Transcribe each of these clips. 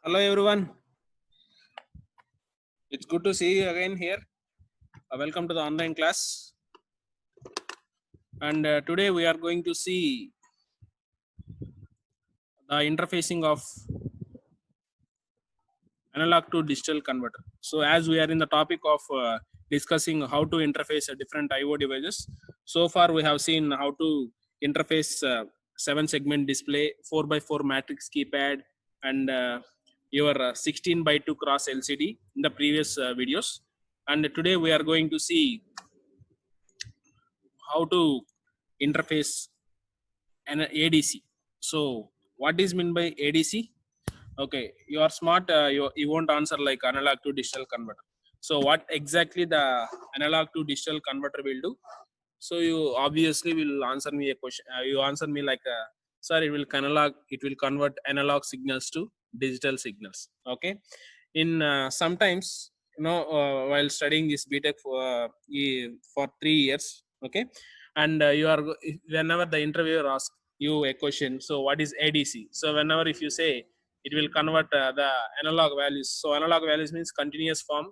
Hello everyone, it's good to see you again here. Welcome to the online class. And today we are going to see the interfacing of analog to digital converter. So as we are in the topic of discussing how to interface different IO devices, so far we have seen how to interface 7-segment display, 4x4 matrix keypad, and your 16:2 cross LCD in the previous videos. And today we are going to see how to interface an ADC. So what is meant by ADC? Okay, you are smart. You won't answer like analog to digital converter. So what exactly the analog to digital converter will do? So you obviously will answer me a question. You answer me like, sir, it will convert analog signals to digital signals. Okay, in sometimes while studying this BTech for 3 years. Okay, and whenever the interviewer asks you a question, so what is ADC? So whenever if you say it will convert the analog values. So analog values means continuous form,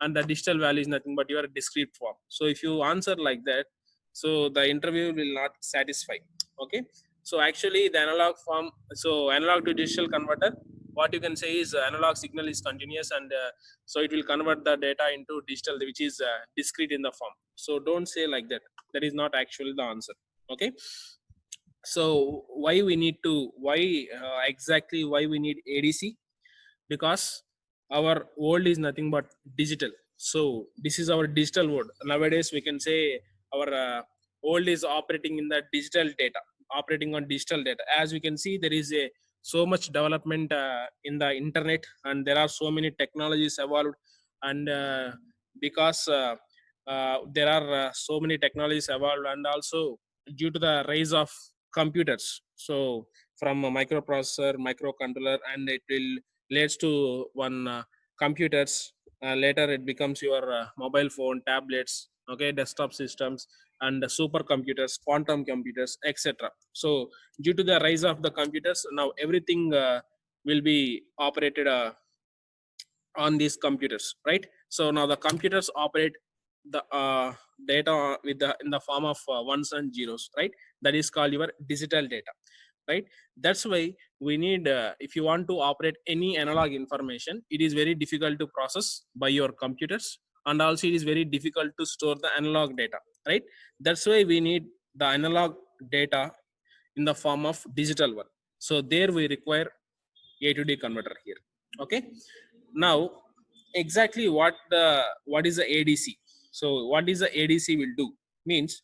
and the digital value is nothing but your discrete form. So if you answer like that, so the interview will not satisfy. Okay, so actually the analog form, so analog to digital converter, what you can say is analog signal is continuous, and so it will convert the data into digital, which is discrete in the form. So don't say like that. That is not actually the answer. Okay, so exactly why we need ADC? Because our world is nothing but digital. So this is our digital world. Nowadays we can say our world is operating in the digital data, operating on digital data. As we can see, there is a so much development in the internet, and there are so many technologies evolved. And because there are so many technologies evolved, and also due to the rise of computers, so from a microprocessor, microcontroller, and it will leads to one computers. Later it becomes your mobile phone, tablets, okay, desktop systems, and supercomputers, quantum computers, etc. So due to the rise of the computers, now everything will be operated on these computers, right? So now the computers operate the data with the in the form of ones and zeros, right? That is called your digital data, right? That's why we need, if you want to operate any analog information, it is very difficult to process by your computers, and also it is very difficult to store the analog data, right? That's why we need the analog data in the form of digital one. So there we require A to D converter here. Okay, now exactly what is the ADC? So what is the ADC will do means,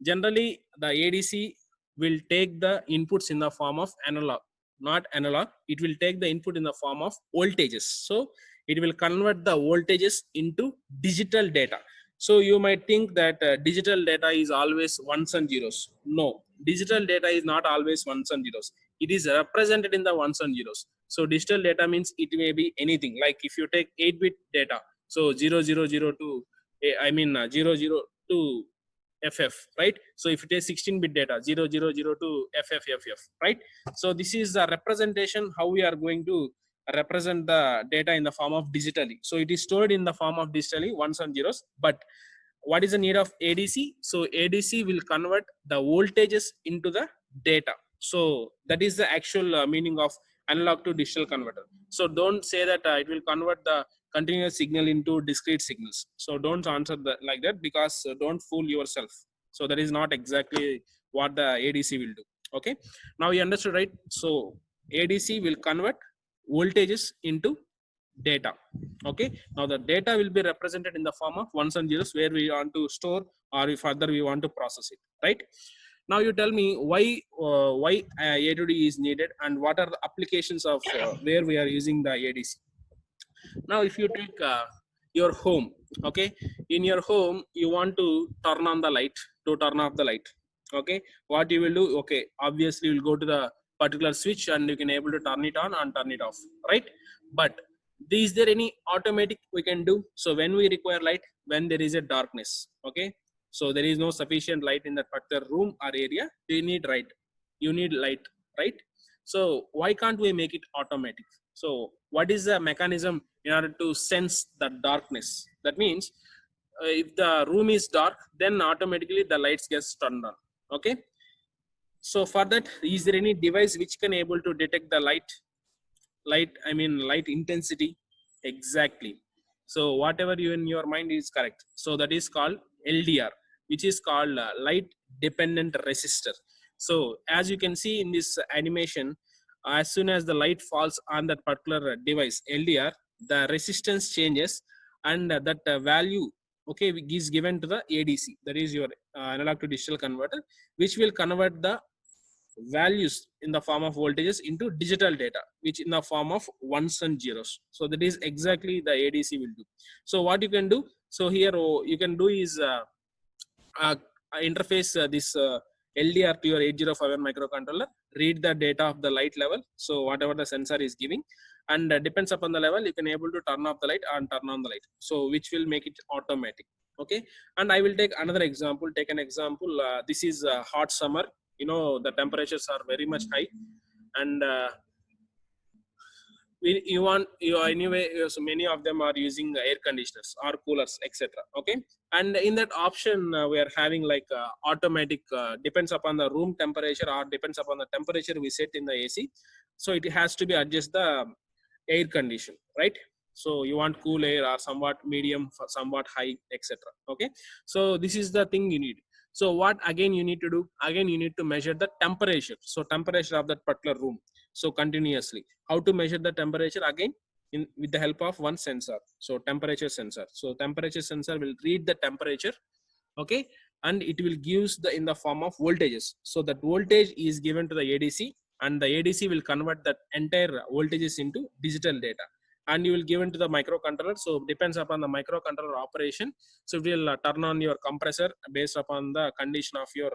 generally the ADC will take the inputs in the form of analog, not analog. It will take the input in the form of voltages. So it will convert the voltages into digital data. So you might think that digital data is always ones and zeros. No, digital data is not always ones and zeros. It is represented in the ones and zeros. So digital data means it may be anything. Like if you take 8-bit data, so 0002, I mean 002 FF, right? So if it is 16-bit data, 0002 FFFF, right? So this is the representation, how we are going to represent the data in the form of digitally. So it is stored in the form of digitally, ones and zeros. But what is the need of ADC? So ADC will convert the voltages into the data. So that is the actual meaning of analog to digital converter. So don't say that it will convert the continuous signal into discrete signals. So don't answer that like that, because don't fool yourself. So that is not exactly what the ADC will do. Okay, now you understood, right? So ADC will convert voltages into data. Okay, now the data will be represented in the form of ones and zeros, where we want to store, or if further we want to process it, right? Now you tell me why A to D is needed, and what are the applications of where we are using the ADC. Now if you take your home, okay, in your home you want to turn on the light, to turn off the light. Okay, what you will do? Okay, obviously you will go to the particular switch, and you can able to turn it on and turn it off, right? But is there any automatic we can do? So when we require light, when there is a darkness, okay, so there is no sufficient light in that particular room or area, you need light, right? So why can't we make it automatic? So what is the mechanism in order to sense the darkness? That means if the room is dark, then automatically the lights gets turned on. Okay. So for that, is there any device which can able to detect the light intensity? Exactly. So whatever you in your mind is correct. So that is called LDR, which is called light dependent resistor. So as you can see in this animation, as soon as the light falls on that particular device LDR, the resistance changes, and that value, okay, is given to the ADC, that is your analog to digital converter, which will convert the values in the form of voltages into digital data, which in the form of ones and zeros. So that is exactly the ADC will do. So what you can do, so here you can do is uh, interface this LDR to your 8051 microcontroller, read the data of the light level, so whatever the sensor is giving, and depends upon the level, you can able to turn off the light and turn on the light, so which will make it automatic. Okay. And I will take another example. Take an example. This is hot summer, you know, the temperatures are very much high, and you want you anyway, so many of them are using air conditioners or coolers, etc. Okay. And in that option, we are having like automatic, depends upon the room temperature or depends upon the temperature we set in the AC, so it has to be adjust the air condition, right? So you want cool air or somewhat medium, somewhat high, etc. Okay. So this is the thing you need. So what again you need to do, again you need to measure the temperature, so temperature of that particular room, so continuously. How to measure the temperature? Again, with the help of one sensor, so temperature sensor. So temperature sensor will read the temperature, okay, and it will gives the in the form of voltages. So that voltage is given to the ADC, and the ADC will convert that entire voltages into digital data, and you will give into the microcontroller. So depends upon the microcontroller operation, so it will turn on your compressor based upon the condition of your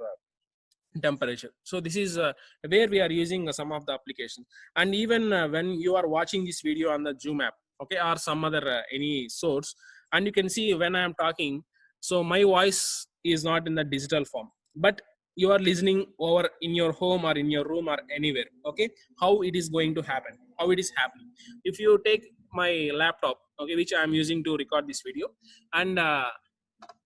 temperature. So this is where we are using some of the applications. And even when you are watching this video on the Zoom app, okay, or some other any source, and you can see when I am talking, so my voice is not in the digital form, but you are listening over in your home or in your room or anywhere. Okay. How it is going to happen, how it is happening? If you take my laptop, okay, which I am using to record this video, and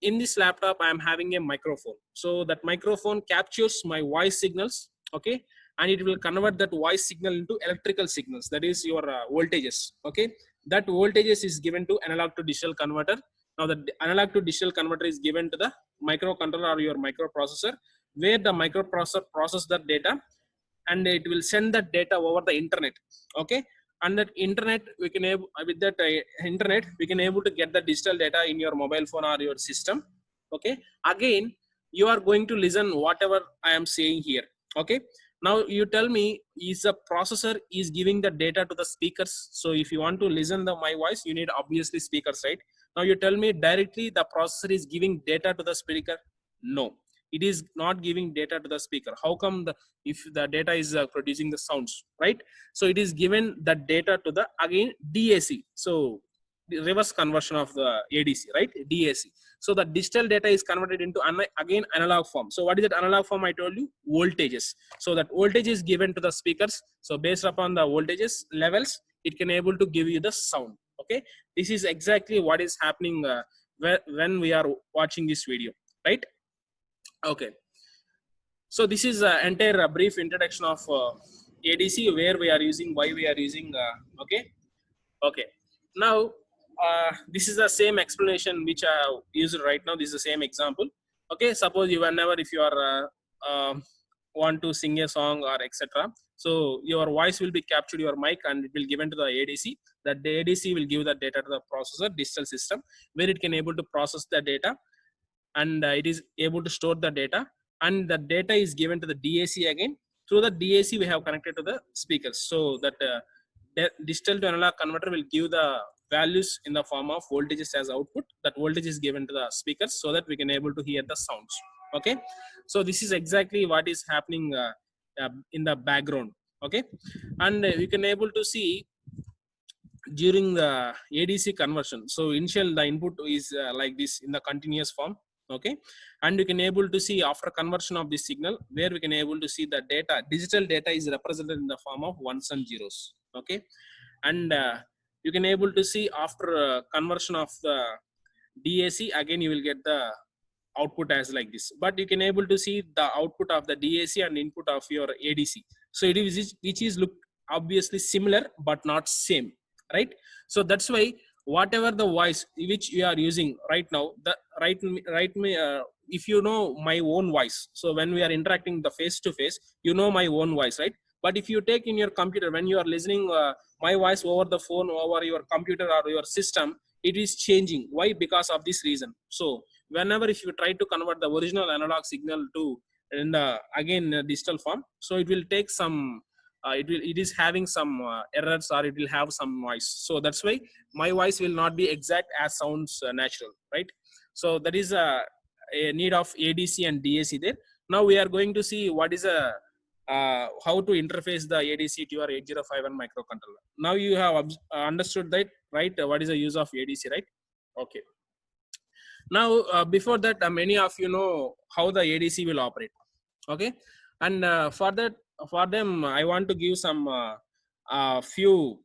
in this laptop I am having a microphone. So that microphone captures my voice signals, okay, and it will convert that voice signal into electrical signals, that is your voltages. Okay. That voltages is given to analog to digital converter. Now the analog to digital converter is given to the microcontroller or your microprocessor, where the microprocessor process that data, and it will send that data over the internet. Okay. And that internet, we can able with that internet we can able to get the digital data in your mobile phone or your system. Okay. Again, you are going to listen whatever I am saying here. Okay. Now you tell me, is the processor is giving the data to the speakers? So if you want to listen the my voice, you need obviously speakers, right? Now you tell me directly the processor is giving data to the speaker? No, it is not giving data to the speaker. How come? The if the data is producing the sounds, right? So it is given the data to the again DAC, so the reverse conversion of the ADC, right? DAC. So the digital data is converted into again analog form. So what is that analog form? I told you, voltages. So that voltage is given to the speakers, so based upon the voltages levels, it can able to give you the sound. Okay. This is exactly what is happening when we are watching this video, right? Okay. So this is entire brief introduction of ADC, where we are using, why we are using. Okay. Okay. Now this is the same explanation which I used right now. This is the same example. Okay. Suppose you whenever if you are want to sing a song or etc. So your voice will be captured your mic and it will given to the ADC. That the ADC will give the data to the processor digital system, where it can able to process the data, and it is able to store the data, and the data is given to the DAC again. Through the DAC we have connected to the speakers, so that digital to analog converter will give the values in the form of voltages as output. That voltage is given to the speakers, so that we can able to hear the sounds. Okay. So this is exactly what is happening in the background. Okay. And you can able to see during the ADC conversion. So initial the input is like this in the continuous form. Okay, and you can able to see after conversion of this signal, where we can able to see the data, digital data is represented in the form of ones and zeros. Okay, and you can able to see after conversion of the DAC, again you will get the output as like this, but you can able to see the output of the DAC and input of your ADC. So it is, which is look obviously similar but not same, right? So that's why whatever the voice which you are using right now, the right me if you know my own voice, so when we are interacting the face to face, you know my own voice, right? But if you take in your computer, when you are listening my voice over the phone, over your computer or your system, it is changing. Why? Because of this reason. So whenever if you try to convert the original analog signal to in the again digital form, so it will take some it is having some errors, or it will have some noise. So that's why my voice will not be exact as sounds natural, right? So that is a need of ADC and DAC there. Now we are going to see what is a how to interface the ADC to your 8051 microcontroller. Now you have understood that, right? What is the use of ADC, right? Okay. Now before that, many of you know how the ADC will operate. Okay, and for that, for them I want to give some few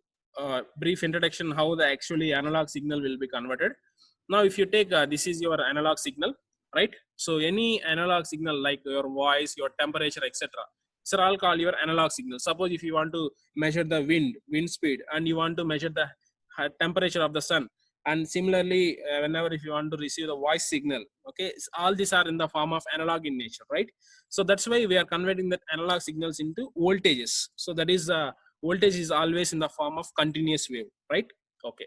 brief introduction how the actually analog signal will be converted. Now if you take this is your analog signal, right? So any analog signal like your voice, your temperature, etc., these are all called your analog signal. Suppose if you want to measure the wind speed, and you want to measure the temperature of the sun, and similarly whenever if you want to receive the voice signal, okay, all these are in the form of analog in nature, right? So that's why we are converting that analog signals into voltages. So that is voltage is always in the form of continuous wave, right? Okay,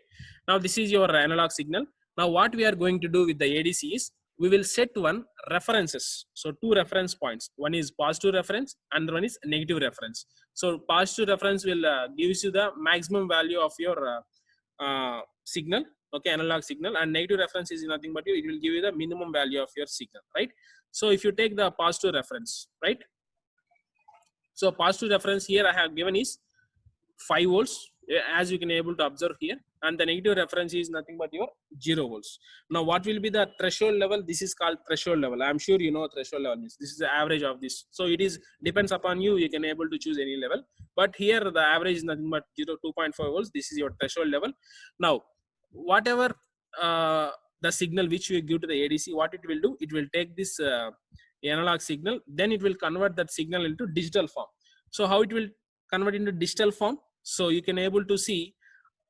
now this is your analog signal. Now what we are going to do with the ADC is we will set one references. So two reference points, one is positive reference and one is negative reference. So positive reference will gives you the maximum value of your signal, okay, analog signal, and negative reference is nothing but it will give you the minimum value of your signal, right? So if you take the positive reference, right? So positive reference here I have given is 5 volts, as you can able to observe here, and the negative reference is nothing but your 0 volts. Now what will be the threshold level? This is called threshold level. I am sure you know threshold level is, this is the average of this. So it is depends upon you, you can able to choose any level, but here the average is nothing but 2.5 volts. This is your threshold level. Now whatever uh, the signal which you give to the ADC, what it will do, it will take this analog signal, then it will convert that signal into digital form. So how it will convert into digital form? So you can able to see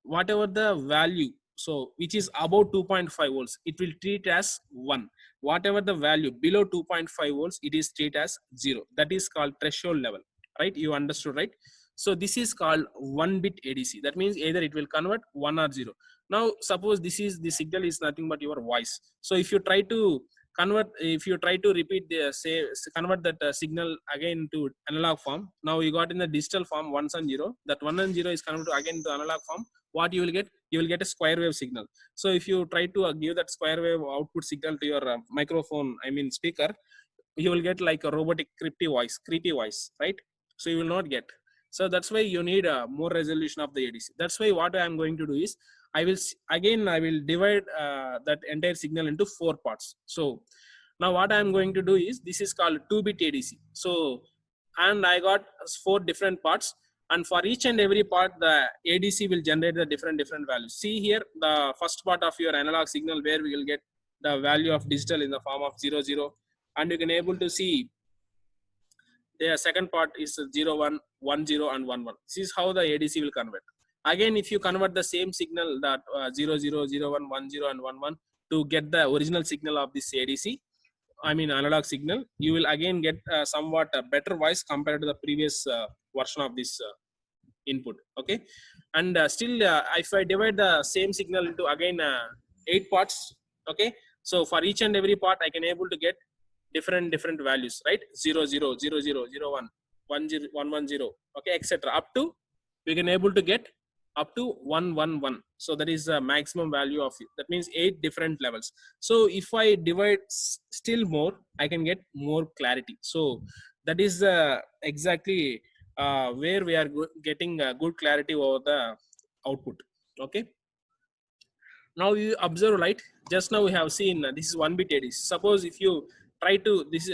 whatever the value, so which is above 2.5 volts, it will treat as 1. Whatever the value below 2.5 volts, it is treated as 0. That is called threshold level, right? You understood, right? So this is called 1 bit ADC. That means either it will convert 1 or 0. Now suppose this is the signal is nothing but your voice. So if you try to convert, if you try to repeat the say convert that signal again to analog form, now you got in the digital form ones and 0, that 1 and 0 is converted to again to analog form. What you will get? You will get a square wave signal. So if you try to give that square wave output signal to your microphone, I mean speaker, you will get like a robotic creepy voice, right? So you will not get. So that's why you need a more resolution of the ADC. That's why what I am going to do is I will again I will divide that entire signal into 4 parts. So now what I am going to do is this is called 2-bit ADC. So and I got 4 different parts, and for each and every part the ADC will generate the different values. See here the first part of your analog signal where we will get the value of digital in the form of 0 0, and you can able to see the second part is 0 1 1 0 and 1 1. This is how the ADC will convert. Again if you convert the same signal that 0 0 0 1 1 0 and 1 1 to get the original signal of this ADC, I mean analog signal, you will again get somewhat a better voice compared to the previous version of this input. Okay, and still if I divide the same signal into again 8 parts, okay, so for each and every part I can able to get different values, right? 0 0 0 0 0 1 1 0 1 1 0, okay, etc., up to we can able to get up to 1 1 1. So that is the maximum value of it. That means 8 different levels. So if I divide still more, I can get more clarity. So that is exactly where we are getting good clarity over the output. Okay, Now you observe, right? Just now we have seen this is 1 bit ADC. Suppose if you try to this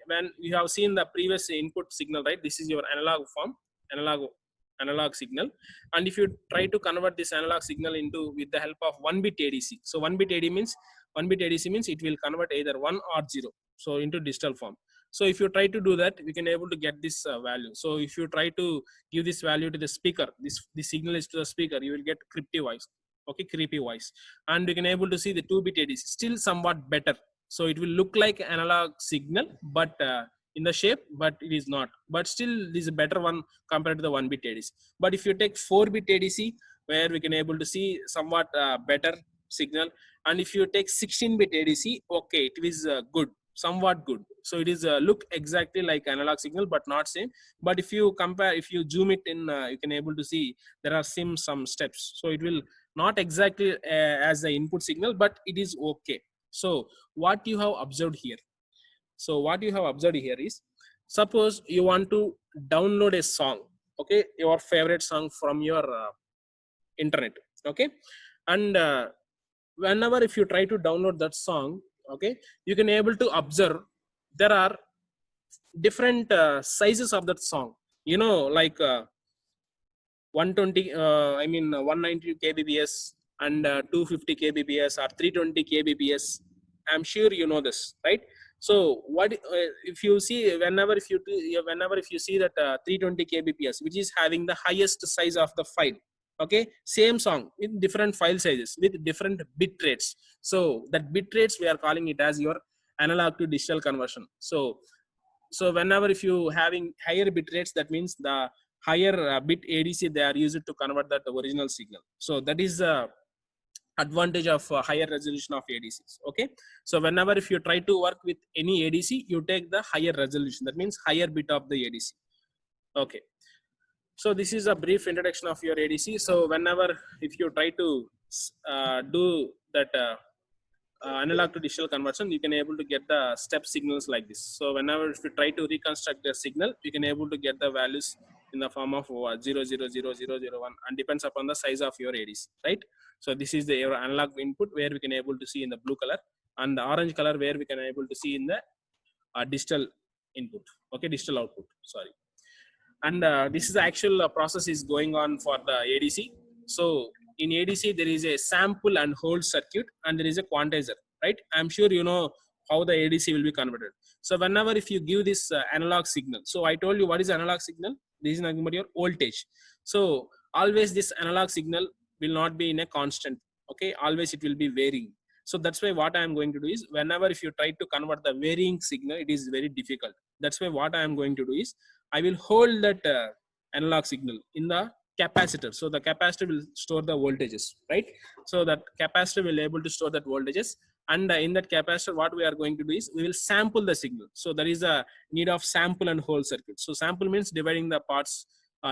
when you have seen the previous input signal, right? This is your analog form, analog signal, and if you try to convert this analog signal into with the help of 1 bit ADC. So 1 bit ADC means it will convert either 1 or 0, so into digital form. So if you try to do that, we can able to get this value. So if you try to give this value to the speaker, this signal is to the speaker, you will get creepy voice. Okay, creepy voice, and you can able to see the 2 bit ADC still somewhat better. So it will look like analog signal, but in the shape, but it is not. But still, this is a better one compared to the 1 bit ADC. But if you take 4 bit ADC, where we can able to see somewhat better signal, and if you take 16 bit ADC, okay, it is good, somewhat good. So it is look exactly like analog signal, but not same. But if you compare, if you zoom it in, you can able to see there are some steps. So it will not exactly as the input signal, but it is okay. So what you have observed here, is, suppose you want to download a song, okay, your favorite song from your internet, okay, and whenever if you try to download that song, okay, you can able to observe there are different sizes of that song, like 120 I mean 190 kbps and 250 kbps or 320 kbps. I'm sure you know this, right? So what if you see, whenever if you see that 320 kbps, which is having the highest size of the file, okay, same song with different file sizes with different bit rates. So that bit rates, we are calling it as your analog to digital conversion. So whenever if you having higher bit rates, that means the higher bit ADC they are used to convert that original signal. So that is the advantage of higher resolution of ADCs. Okay, so whenever if you try to work with any ADC, you take the higher resolution, that means higher bit of the ADC. Okay, so this is a brief introduction of your ADC. So whenever if you try to do that analog to digital conversion, you can able to get the step signals like this. So whenever if you try to reconstruct the signal, you can able to get the values in the form of 0, 0, 0, 0, 0, 1, and depends upon the size of your ADC, right? So this is the your analog input, where we can able to see in the blue color, and the orange color where we can able to see in the digital input, okay, digital output, sorry. And this is the actual process is going on for the ADC. So in ADC, there is a sample and hold circuit, and there is a quantizer, right? I'm sure you know how the ADC will be converted. So whenever if you give this analog signal, so I told you what is analog signal. This is nothing but your voltage. So always this analog signal will not be in a constant. Okay, always it will be varying. So that's why what I am going to do is, whenever if you try to convert the varying signal, it is very difficult. That's why what I am going to do is, I will hold that analog signal in the capacitor. So the capacitor will store the voltages, right? So that capacitor will able to store that voltages. And in that capacitor, what we are going to do is, we will sample the signal. So there is a need of sample and hold circuit. So sample means dividing the parts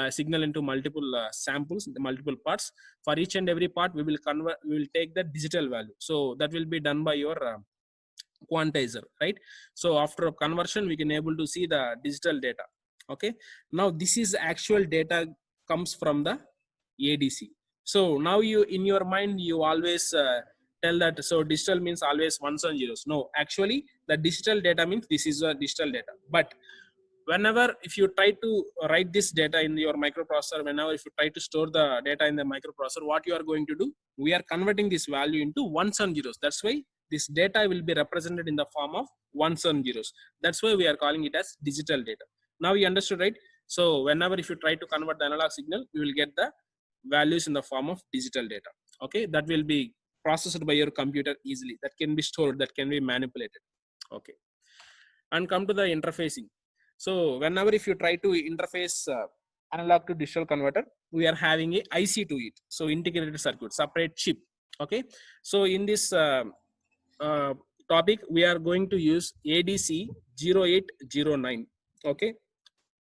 signal into multiple samples, the multiple parts. For each and every part, we will convert. We will take the digital value. So that will be done by your quantizer, right? So after conversion, we can able to see the digital data. Okay, now this is actual data comes from the ADC. So now you in your mind you always tell that, so digital means always ones and zeros. No, actually the digital data means this is a digital data. But whenever if you try to write this data in your microprocessor, whenever if you try to store the data in the microprocessor, what you are going to do, we are converting this value into ones and zeros. That's why this data will be represented in the form of ones and zeros. That's why we are calling it as digital data. Now you understood, right? So whenever if you try to convert the analog signal, you will get the values in the form of digital data. Okay, that will be processed by your computer easily. That can be stored, that can be manipulated. Okay, and come to the interfacing. So whenever if you try to interface analog to digital converter, we are having a IC to it. So integrated circuit, separate chip. Okay, so in this topic, we are going to use ADC 0809. Okay,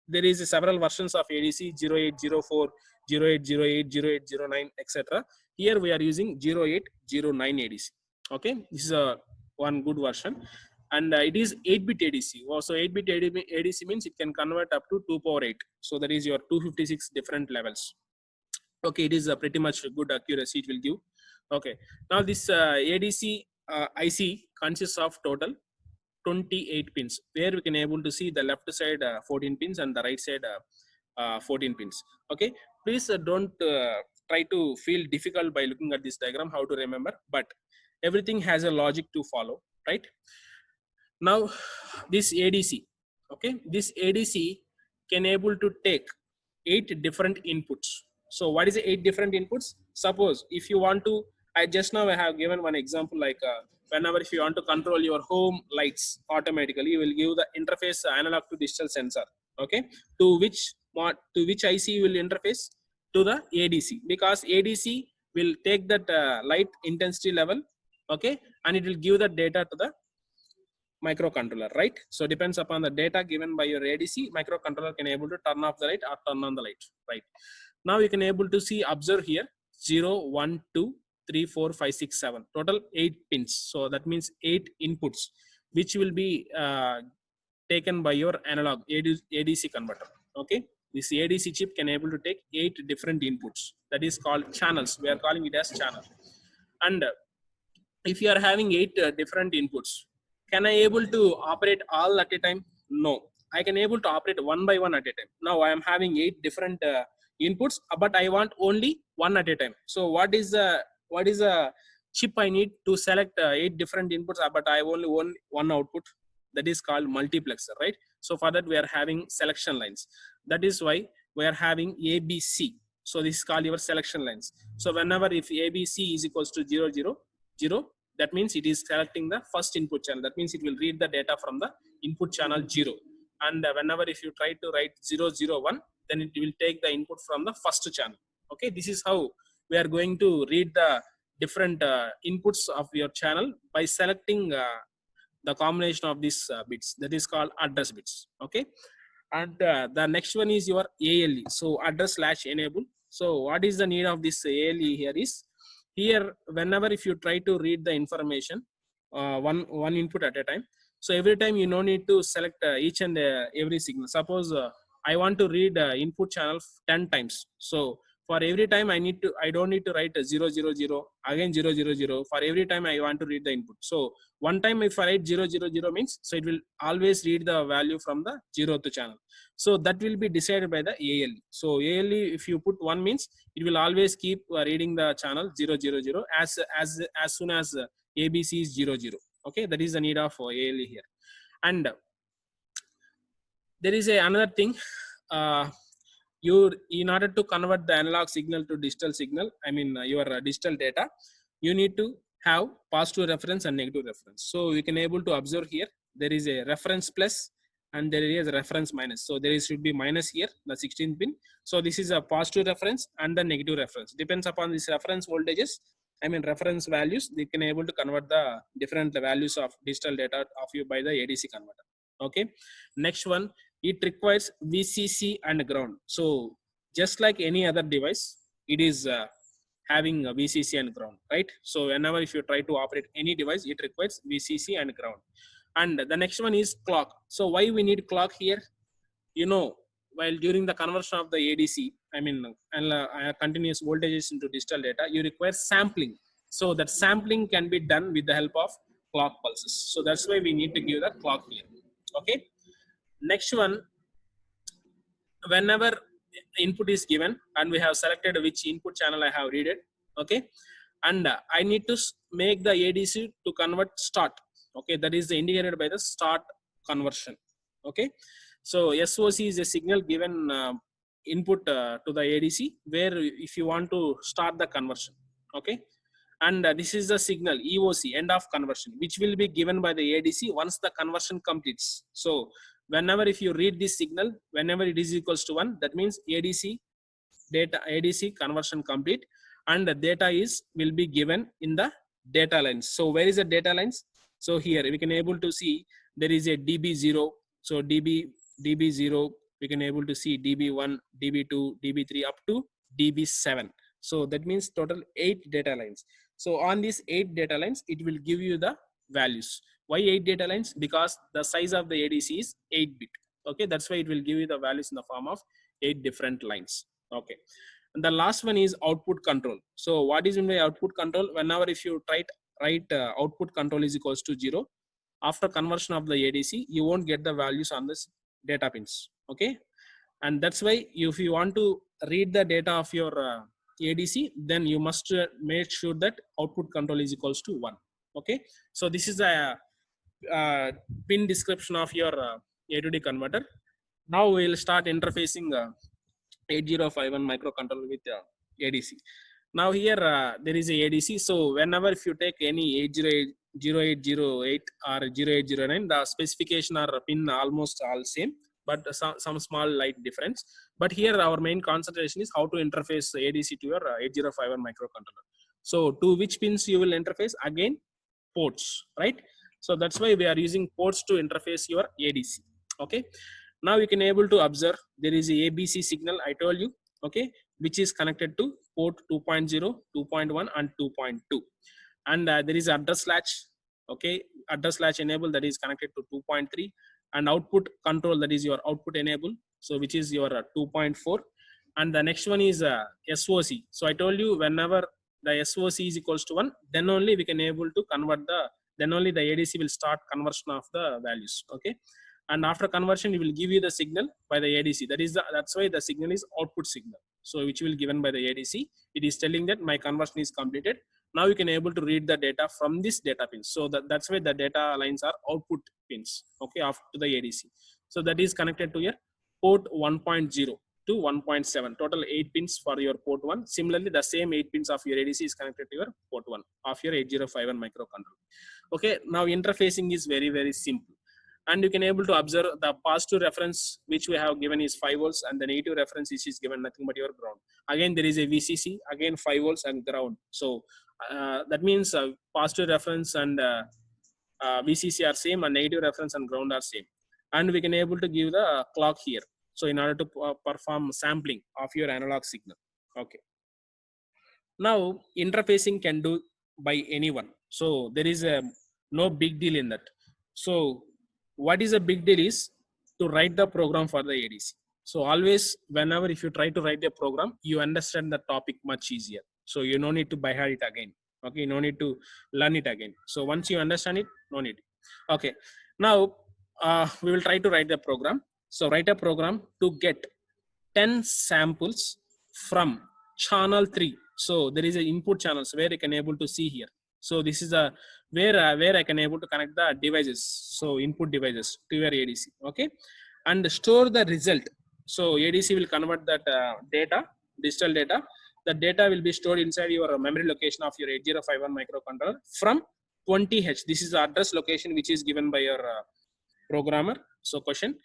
there is several versions of ADC 0804, 0808, 0809, etc. Here we are using 0809 ADC. Okay, this is a one good version, and it is 8-bit ADC. So 8-bit ADC means it can convert up to 2 power 8. So that is your 256 different levels. Okay, it is a pretty much good accuracy it will give. Okay. Now this ADC IC consists of total 28 pins, where we can able to see the left side 14 pins and the right side 14 pins. Okay. Please don't try to feel difficult by looking at this diagram how to remember, but everything has a logic to follow, right? Now this ADC, okay, this ADC can able to take 8 different inputs. So what is the 8 different inputs? Suppose if you want to, I just now I have given one example, like whenever if you want to control your home lights automatically, you will give the interface analog to digital sensor, okay, to which IC you will interface? To the ADC, because ADC will take that light intensity level, okay, and it will give the data to the microcontroller, right? So depends upon the data given by your ADC, microcontroller can able to turn off the light or turn on the light, right? Now you can able to see, observe here, 0, 1, 2, 3, 4, 5, 6, 7, total 8 pins. So that means 8 inputs, which will be taken by your analog ADC converter, okay? This ADC chip can able to take 8 different inputs. That is called channels. We are calling it as channel. And if you are having 8 different inputs, can I able to operate all at a time? No, I can able to operate one by one at a time. Now I am having 8 different inputs, but I want only one at a time. So what is the chip I need to select 8 different inputs, but I only want one output? That is called multiplexer, right? So for that we are having selection lines. That is why we are having ABC. So this is called your selection lines. So whenever if ABC is equals to 0, 0, 0, that means it is selecting the first input channel. That means it will read the data from the input channel 0. And whenever if you try to write 0, 0, 1, then it will take the input from the first channel. Okay, this is how we are going to read the different inputs of your channel by selecting the combination of these bits. That is called address bits. Okay, and the next one is your ALE. So address slash enable. So what is the need of this ALE here is, here whenever if you try to read the information one input at a time, so every time you no need to select each and every signal. Suppose I want to read input channel 10 times, so for every time I don't need to write 0, 0, 0, again 0, 0, 0 for every time I want to read the input. So one time if I write 0, 0, 0 means, so it will always read the value from the 0th channel. So that will be decided by the ALE. So ALE, if you put 1 means, it will always keep reading the channel 0, 0, 0 as soon as ABC is 0, 0. Okay, that is the need of ALE here. And there is another thing. In order to convert the analog signal to digital signal, I mean your digital data, you need to have positive reference and negative reference. So you can able to observe here, there is a reference plus and there is a reference minus. So there should be minus here, the 16 pin. So this is a positive reference and the negative reference. Depends upon this reference voltages, I mean reference values, they can able to convert the different values of digital data of you by the ADC converter. Okay, next one, it requires VCC and ground. So just like any other device, it is having a VCC and ground, right? So whenever if you try to operate any device, it requires VCC and ground. And the next one is clock. So why we need clock here? You know, while during the conversion of the ADC, I mean continuous voltages into digital data, you require sampling. So that sampling can be done with the help of clock pulses. So that's why we need to give the clock here. Okay. Next one, whenever input is given and we have selected which input channel I have read it, okay, and I need to make the ADC to convert start. Okay, that is indicated by the start conversion. Okay, so SOC is a signal given input to the ADC where if you want to start the conversion. Okay, and this is the signal EOC, end of conversion, which will be given by the ADC once the conversion completes. So whenever if you read this signal, whenever it is equals to 1, that means ADC data, ADC conversion complete, and the data is will be given in the data lines. So where is the data lines? So here we can able to see there is a DB0. So DB0, we can able to see DB1, DB2, DB3 up to DB7. So that means total 8 data lines. So on these 8 data lines, it will give you the values. Why 8 data lines? Because the size of the ADC is 8 bit. Okay, that's why it will give you the values in the form of 8 different lines. Okay. And the last one is output control. So what is in the output control? Whenever if you write output control is equals to 0, after conversion of the ADC, you won't get the values on this data pins. Okay, and that's why if you want to read the data of your ADC, then you must make sure that output control is equals to 1. Okay, so this is a pin description of your A to D converter. Now we will start interfacing 8051 microcontroller with ADC. Now here there is a ADC. So whenever if you take any 0808 or 0809, the specification or pin almost all same, but some small light difference. But here our main concentration is how to interface ADC to your 8051 microcontroller. So to which pins you will interface? Again, ports, right? So that's why we are using ports to interface your ADC. Okay. Now you can able to observe there is a ABC signal I told you, okay, which is connected to port 2.0, 2.1 and 2.2. And there is address latch, okay, address latch enable that is connected to 2.3, and output control that is your output enable, so which is your 2.4. And the next one is SOC. So I told you whenever the SOC is equals to 1, then only we can able to convert then only the ADC will start conversion of the values, okay. And after conversion, it will give you the signal by the ADC. That's why the signal is output signal. So which will given by the ADC. It is telling that my conversion is completed. Now you can able to read the data from this data pins. So that's why the data lines are output pins, okay, after the ADC. So that is connected to your port 1.0 to 1.7. Total 8 pins for your port 1. Similarly, the same 8 pins of your ADC is connected to your port 1 of your 8051 microcontroller. Okay, now interfacing is very, very simple. And you can able to observe the positive reference which we have given is 5 volts, and the negative reference is given nothing but your ground. Again there is a VCC, again 5 volts and ground. So that means positive reference and VCC are same, and negative reference and ground are same. And we can able to give the clock here. So in order to perform sampling of your analog signal. Okay. Now interfacing can do by anyone. So there is no big deal in that. So what is a big deal is to write the program for the ADC. So always whenever if you try to write a program, you understand the topic much easier. So you no need to by heart it again. Okay, no need to learn it again. So once you understand it, no need. Okay, now we will try to write the program. So write a program to get 10 samples from channel 3. So there is an input channels where you can able to see here. So this is a where I can able to connect the devices, so input devices to your ADC, okay, and store the result. So ADC will convert that data, digital data. The data will be stored inside your memory location of your 8051 microcontroller from 20H. This is the address location which is given by your programmer. So question,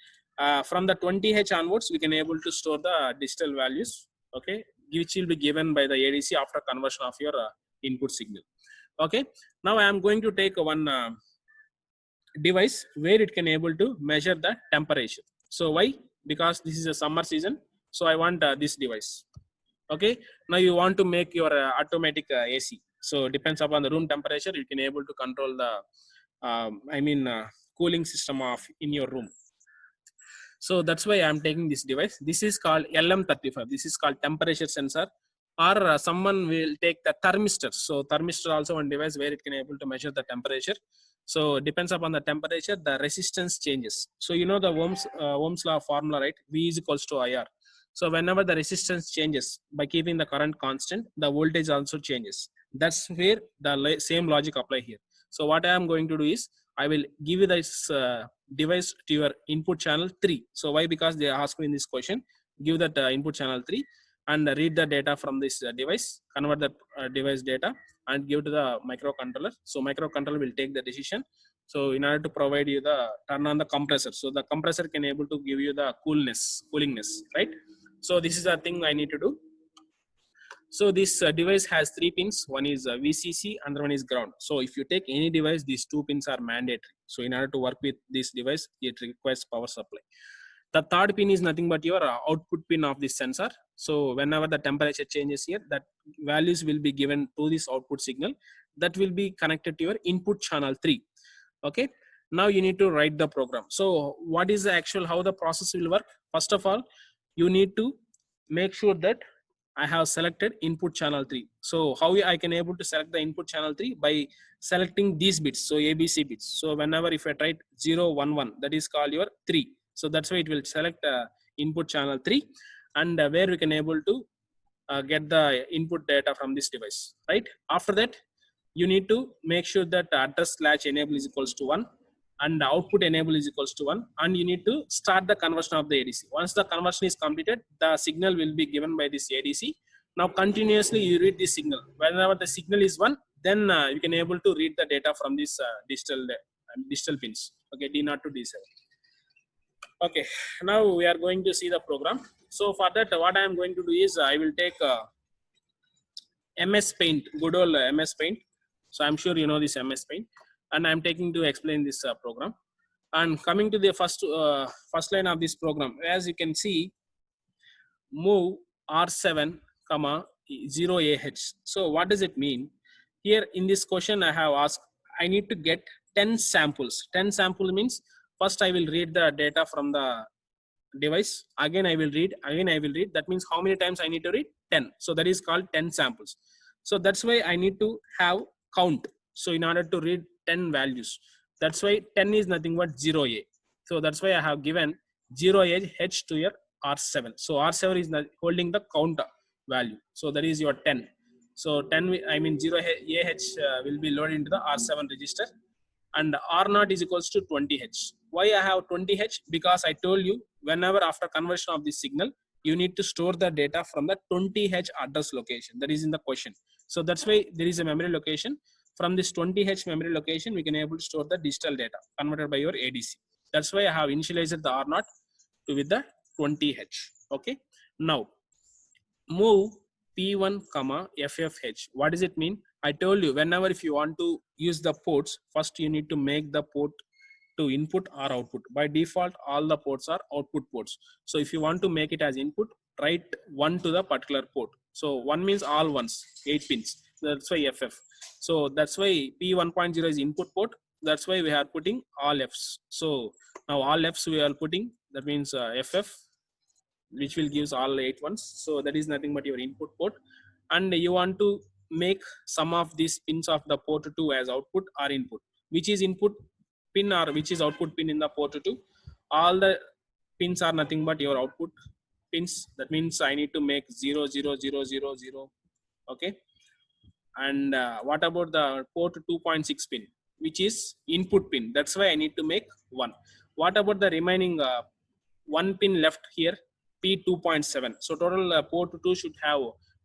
from the 20H onwards, we can able to store the digital values, okay, which will be given by the ADC after conversion of your input signal. Okay, now I am going to take one device where it can able to measure the temperature. So why? Because this is a summer season. So I want this device. Okay, now you want to make your automatic AC. So depends upon the room temperature, you can able to control the cooling system of in your room. So that's why I am taking this device. This is called LM35. This is called temperature sensor. Or someone will take the thermistor. So thermistor also one device where it can able to measure the temperature. So depends upon the temperature, the resistance changes. So you know the Ohm's law formula, right? V is equals to IR. So whenever the resistance changes, by keeping the current constant, the voltage also changes. That's where the same logic apply here. So what I am going to do is, I will give you this device to your input channel 3. So why? Because they ask me in this question, give that input channel 3 and read the data from this device, convert the device data and give to the microcontroller. So microcontroller will take the decision. So in order to provide you the turn on the compressor, so the compressor can able to give you the coolingness, right? So this is the thing I need to do. So this device has 3 pins. One is VCC, another one is ground. So if you take any device, these 2 pins are mandatory. So in order to work with this device, it requires power supply. The third pin is nothing but your output pin of this sensor. So whenever the temperature changes here, that values will be given to this output signal that will be connected to your input channel 3. Okay. Now you need to write the program. So what is the actual, how the process will work? First of all, you need to make sure that I have selected input channel 3. So how I can able to select the input channel 3? By selecting these bits, so ABC bits. So whenever if I write 0, 1, 1, that is called your 3. So that's why it will select input channel 3, and where we can able to get the input data from this device, right? After that, you need to make sure that address slash enable is equals to 1 and output enable is equals to 1, and you need to start the conversion of the ADC. Once the conversion is completed, the signal will be given by this ADC. Now continuously you read this signal. Whenever the signal is 1, then you can able to read the data from this digital pins. Okay, D0 to D7. Okay, now we are going to see the program. So for that, what I am going to do is I will take MS Paint, good old MS Paint. So I'm sure you know this MS Paint, and I'm taking to explain this program. And coming to the first line of this program, as you can see, move R7, 0AH. So what does it mean? Here in this question I have asked, I need to get 10 samples. 10 sample means first I will read the data from the device, again I will read, that means how many times I need to read? 10. So that is called 10 samples. So that's why I need to have count. So in order to read 10 values, that's why 10 is nothing but 0A. So that's why I have given 0AH to your R7. So R7 is holding the count value. So that is your 10. So 10, I mean 0AH will be loaded into the R7 register, and R0 is equals to 20H. Why I have 20H? Because I told you, whenever after conversion of this signal, you need to store the data from the 20H address location. That is in the question. So that's why there is a memory location. From this 20H memory location, we can able to store the digital data converted by your ADC. That's why I have initialized the R0 to with the 20H. Okay. Now move P1, FFH. What does it mean? I told you, whenever if you want to use the ports, first you need to make the port to input or output. By default, all the ports are output ports. So if you want to make it as input, write 1 to the particular port. So 1 means all ones, 8 pins. That's why FF. So that's why P1.0 is input port. That's why we are putting all Fs. So now all Fs we are putting, that means FF, which will gives all 8 ones. So that is nothing but your input port, and you want to make some of these pins of the port 2 as output or input. Which is input pin or which is output pin in the port 2? All the pins are nothing but your output pins. That means I need to make 0 0 0 0 0. Okay. And what about the port 2.6 pin, which is input pin? That's why I need to make 1. What about the remaining 1 pin left here? P2.7. So total port 2 should have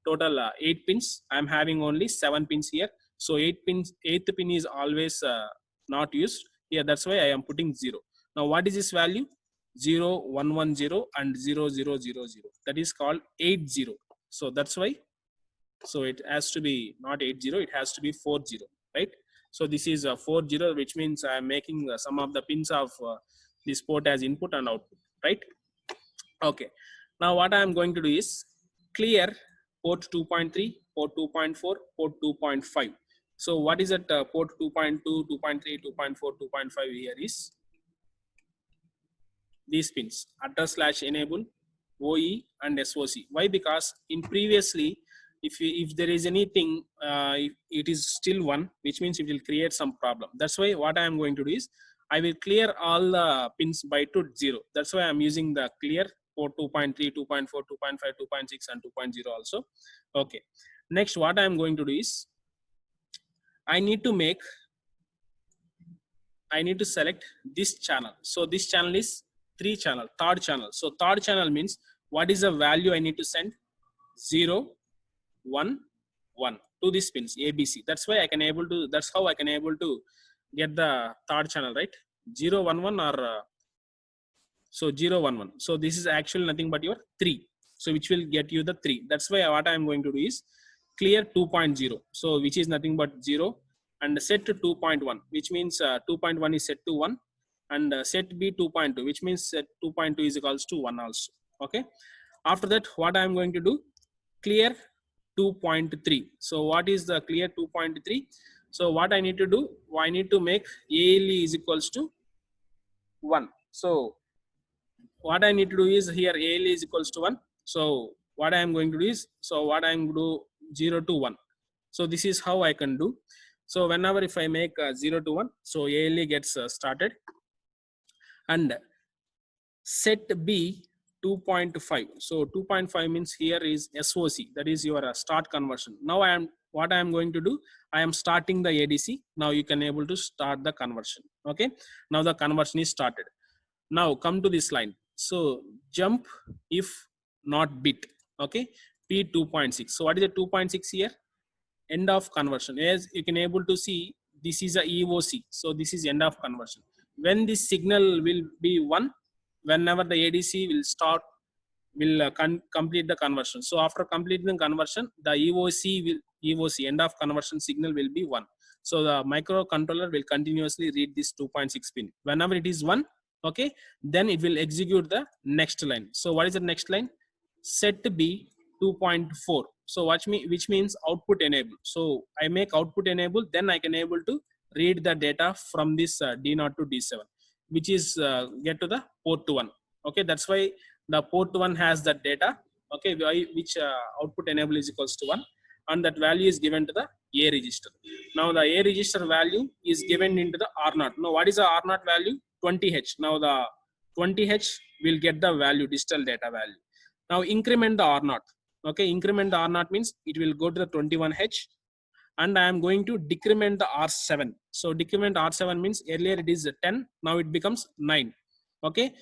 total 8 pins. I'm having only 7 pins here. So 8 pins, 8th pin is always not used here. That's why I am putting 0. Now what is this value? 0, 1, 1, 0 and 0, 0, 0, 0. That is called 8, 0. So that's why. So it has to be not 8, 0. It has to be 4, 0. Right? So this is 4, 0, which means I am making some of the pins of this port as input and output. Right? Okay. Now what I am going to do is clear port 2.3, port 2.4, port 2.5. So what is that port 2.2, 2.3, 2.4, 2.5 here is these pins, address slash enable, OE and SOC. Why? Because in previously, if there is anything, it is still 1, which means it will create some problem. That's why what I am going to do is I will clear all the pins by to 0. That's why I'm using the clear port 2.3, 2.4, 2.5, 2.6 and 2.0 also. Okay. Next, what I am going to do is I need to select this channel. So this channel is 3 channel, third channel. So third channel means what is the value I need to send? 0, 1, 1 to these pins ABC. That's why I can able to, that's how I can able to get the third channel, right? 0, 1, 1 or so 0, 1, 1. So this is actually nothing but your 3. So which will get you the 3. That's why what I am going to do is clear 2.0. So which is nothing but 0 and set to 2.1, which means 2.1 is set to 1 and set B 2.2, which means set 2.2 is equals to 1 also. Okay. After that, what I am going to do, clear 2.3. So what is the clear 2.3? So what I need to do, I need to make ALE is equals to 1. So what I need to do is here ALE is equals to 1. So what I am going to do is, so what I am going to do 0 to 1. So this is how I can do. So whenever if I make 0 to 1, so ALE gets started, and set B 2.5. So 2.5 means here is SOC, that is your start conversion. Now what I am going to do, I am starting the ADC. Now you can able to start the conversion. Okay, now the conversion is started. Now come to this line. So jump if not bit. Okay, P 2.6. So what is the 2.6 here? End of conversion. As you can able to see, this is a EOC. So this is end of conversion. When this signal will be 1, whenever the ADC will start, will complete the conversion. So after completing the conversion, the EOC end of conversion signal will be 1. So the microcontroller will continuously read this 2.6 pin. Whenever it is 1, okay, then it will execute the next line. So what is the next line? Set B 2.4. So which means output enable. So I make output enable, then I can able to read the data from this D0 to D7, which is get to the port 1. Okay, that's why the port 1 has that data. Okay, which output enable is equals to 1, and that value is given to the A register. Now the A register value is given into the R0. Now what is the R0 value? 20H. Now the 20H will get the value, digital data value. Now increment the R0. Okay, increment the R0 means it will go to the 21H, and I am going to decrement the R7. So decrement R7 means earlier it is 10, now it becomes 9. Okay,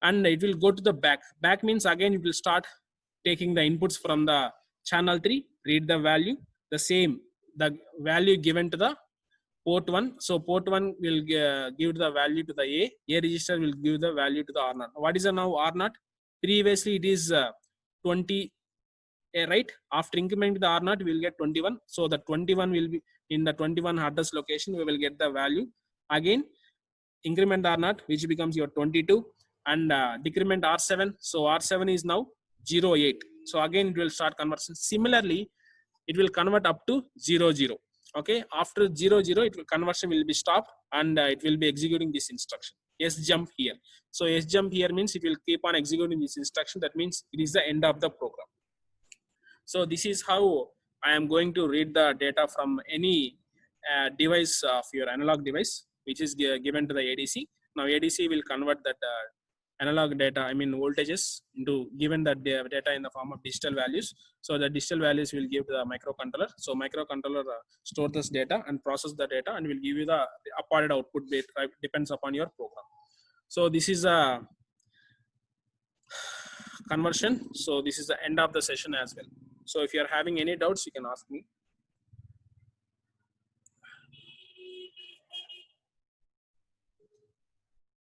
and it will go to the back. Back means again it will start taking the inputs from the channel 3, read the value, the same, the value given to the port 1. So port 1 will give the value to the A register will give the value to the R0. What is the now R0? Previously it is 20, right? After incrementing the R0, we will get 21. So the 21 will be in the 21 address location, we will get the value. Again, increment R0, which becomes your 22, and decrement R7. So R7 is now 08. So again, it will start conversion. Similarly, it will convert up to 00. Okay, after 00, it will conversion will be stopped, and it will be executing this instruction. S jump here. So S jump here means it will keep on executing this instruction. That means it is the end of the program. So this is how I am going to read the data from any device of your analog device, which is given to the ADC. Now ADC will convert that analog data, I mean voltages, into given that data in the form of digital values. So the digital values will give to the microcontroller. So microcontroller store this data and process the data, and will give you the upwarded output bit, depends upon your program. So this is a conversion. So this is the end of the session as well. So if you are having any doubts, you can ask me.